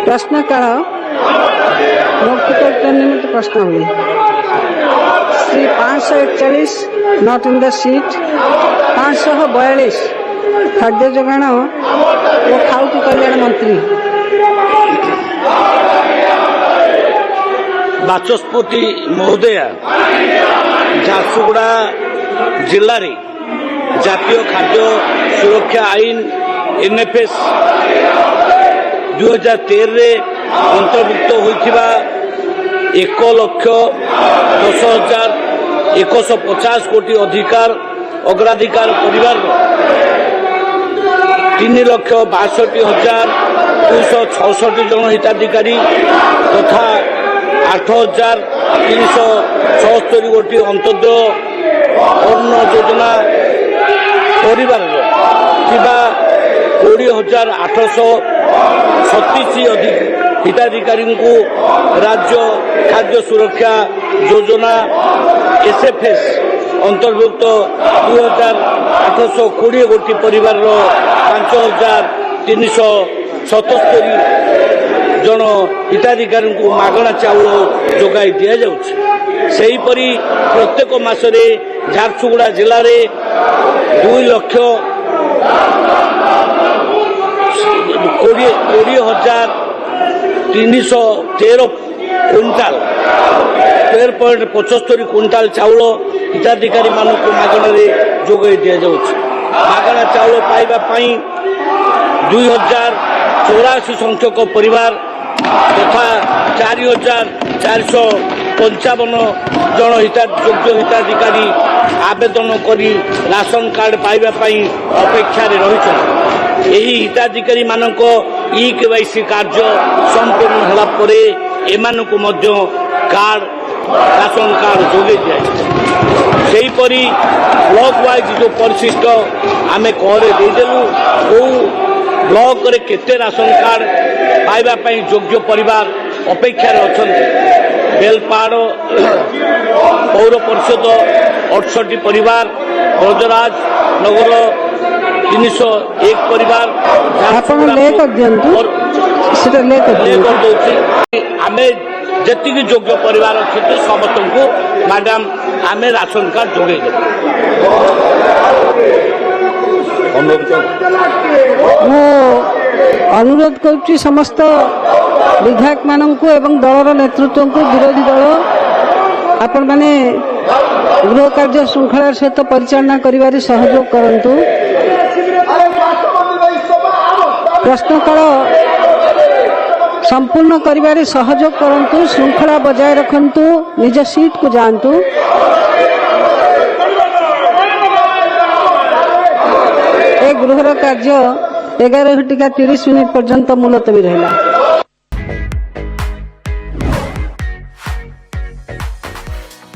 प्रश्नकाल मौखिक निमित्त प्रश्नावली Shri 541 not in the seat 542 खाद्य जोगाण और खाउटी कल्याण मंत्री बाचस्पति महोदया झारसुगुड़ा जिले में जातीय खाद्य सुरक्षा आईन एनएफएस 2013 अंतर्भुक्त होइथिबा 1,10,150 कोटी अधिकार अग्राधिकार परिवार 3,62,266 जन हिताधिकारी तथा 8,376 कोटी अंत्योदय अन्न योजना परिवार 20,837 हिताधिकारी को राज्य खाद्य सुरक्षा योजना एसएफएस अंतर्भुक्त 2,820 कोटी परिवार 5,377 जन हिताधिकारी को मागणा चाउल जोगाई दि जाउछि। सेहीपरि प्रत्येक मासरे झारसुगुड़ा जिले में 2,20,313 क्विंटाल 13.75 क्विंटाल चाउल हिताधिकारी मानक मागणा जोगाई दि जाउछि। मागणा चाउल पाइबा पई 2,084 संख्यक परिवार तथा 4,455 जन योग्य हिताधिकारी आवेदन करी राशन कार्ड पाइबा पई अपेक्षा रही। यही हिताधिकारी मानक ई-केवाईसी कार्य संपूर्ण होला परे एमानकु मध्य कार्ड राशन कार्ड जोगे दिया। सेहीपरि ब्लॉक वाइज जो परिशिष्ट आमे कहरे देदेलु ओ ब्लॉक रे केते राशन कार्ड पाइबा पई योग्य परिवार अपेक्षा अछंती। बेलपाड़ पौर परिषद 68 परिवार, ब्रजराज नगर 301 परिवार आमे जति योग्य परिवार अच्छे समस्त को मैडम आमे राशन कार्ड जोगे अनुरोध करुच्ची समस्त विधायक मानक एवं दलर नेतृत्व को विरोधी दल आपण माने गृह कार्य श्रृंखला सहित परिचालना करिवारे सहयोग करंतु। प्रश्नकाल संपूर्ण करिवारे सहयोग करंतु। श्रृंखला बजाय रखंतु। निज सीट को जानतु। गृहर कार्य 11:30 पर्यंत मुलतवी रहिला।